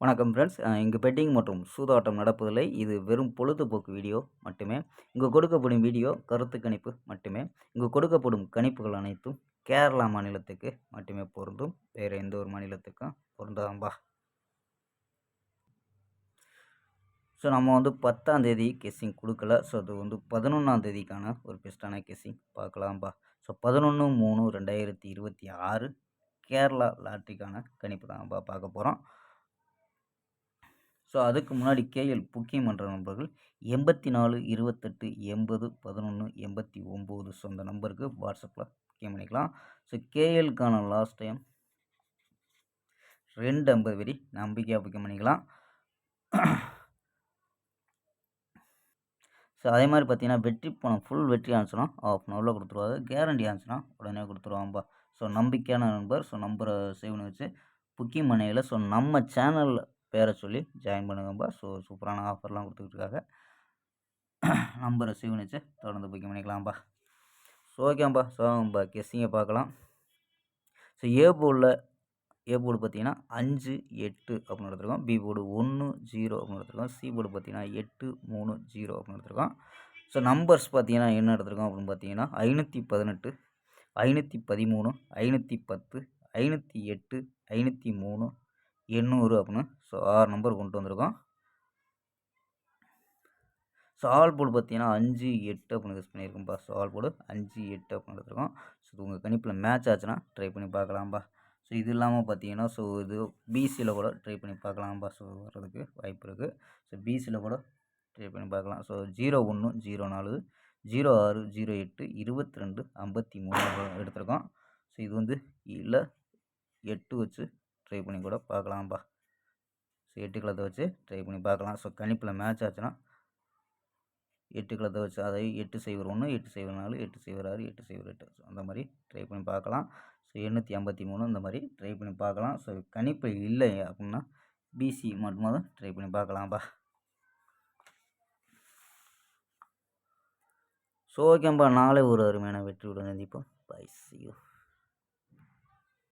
வணக்கம் ஃப்ரெண்ட்ஸ். இங்கு பெட்டிங் மற்றும் சூதாட்டம் நடப்பதில்லை. இது வெறும் பொழுதுபோக்கு வீடியோ மட்டுமே. இங்கு கொடுக்கப்படும் வீடியோ கருத்து கணிப்பு மட்டுமே. இங்கு கொடுக்கப்படும் கணிப்புகள் அனைத்தும் கேரளா மாநிலத்துக்கு மட்டுமே பொருந்தும். வேறு எந்த ஒரு மாநிலத்துக்கும் பொருந்தாம்பா. ஸோ நம்ம 10ஆம் தேதி கெஸ்ஸிங் கொடுக்கல. ஸோ அது 11ஆம் தேதிக்கான ஒரு பெஸ்ட்டான கெஸ்ஸிங் பார்க்கலாம்பா. ஸோ 11/3/2026 கேரளா லாட்ரிக்கான கணிப்பு தான்ப்பா பார்க்க போகிறோம். ஸோ அதுக்கு முன்னாடி கேஎல் புக்கிங் பண்ணுற நம்பர்கள் 84 28 80 11 89. ஸோ அந்த நம்பருக்கு வாட்ஸ்அப்பில் புக்கிங் பண்ணிக்கலாம். ஸோ கேஎல்க்கான லாஸ்ட் டைம் 250 வெரி நம்பிக்கையாக புக்கிங் பண்ணிக்கலாம். ஸோ அதே மாதிரி பார்த்தீங்கன்னா வெற்றி பணம் ஃபுல் வெற்றி ஆனிச்சுன்னா ஆஃப் அன் ஹவரில் கொடுத்துருவாங்க. கேரண்டி ஆனிச்சுன்னா உடனே கொடுத்துருவாங்கப்பா. ஸோ நம்பிக்கையான நம்பர். ஸோ நம்பரை சேவ் பண்ணி வச்சு புக்கிங் பண்ணையில் ஸோ நம்ம சேனலில் பேரை சொல்லி ஜாயின் பண்ணுங்கப்பா. ஸோ சூப்பரான ஆஃபர்லாம் கொடுத்துக்கிட்டு நம்பரை சேவ் பண்ணி வச்சு தொடர்ந்து புக்கிங் பண்ணிக்கலாம்ப்பா. ஸோ ஓகேப்பா. ஸோ நம்ம கெஸ்ஸிங்கை பார்க்கலாம். ஸோ ஏ போர்டு பார்த்தீங்கன்னா 5 8 அப்படின்னு எடுத்துருக்கோம். பி போர்டு 1 0 அப்படின்னு எடுத்துருக்கோம். சி போர்டு பார்த்தீங்கன்னா 8 3 0 அப்படின்னு எடுத்துருக்கோம். ஸோ நம்பர்ஸ் பார்த்தீங்கன்னா என்ன எடுத்துருக்கோம் அப்படின்னு பார்த்தீங்கன்னா 518 513 510 508 503 800 அப்படின்னு ஸோ 6 நம்பர் கொண்டு வந்திருக்கோம். ஸோ ஆல் போர்டு பார்த்தீங்கன்னா 5 8 அப்படின்னு யூஸ் பண்ணியிருக்கோம்ப்பா. ஸோ ஆல் போர்டு 5 8 அப்படின்னு எடுத்துருக்கோம். ஸோ உங்கள் கணிப்பில் மேட்ச் ஆச்சுன்னா ட்ரை பண்ணி பார்க்கலாம்ப்பா. ஸோ இது இல்லாமல் பார்த்தீங்கன்னா ஸோ இது பிசியில் கூட ட்ரை பண்ணி பார்க்கலாம்ப்பா. ஸோ வர்றதுக்கு வாய்ப்பு இருக்குது. ஸோ பிசியில் கூட ட்ரை பண்ணி பார்க்கலாம். ஸோ 01 04 06 08 22 53 எடுத்திருக்கோம். ஸோ இது இல்லை 8 வச்சு ட்ரை பண்ணி கூட பார்க்கலாம்ப்பா. ஸோ 8 கிழத்தை வச்சு ட்ரை பண்ணி பார்க்கலாம். ஸோ கணிப்பில் மேட்ச் ஆச்சுன்னா 8 கிழத்தை வச்சு அதாவது 801 804 806 808 ஸோ அந்த மாதிரி ட்ரை பண்ணி பார்க்கலாம். ஸோ 853 இந்த மாதிரி ட்ரை பண்ணி பார்க்கலாம். ஸோ கணிப்பு இல்லை அப்படின்னா பிசி மட்டுமாவது ட்ரை பண்ணி பார்க்கலாம்ப்பா. ஸோ ஓகேப்பா. நாளை ஒரு அருமையான வெற்றியுடன் சந்திப்போம். Bye, see you.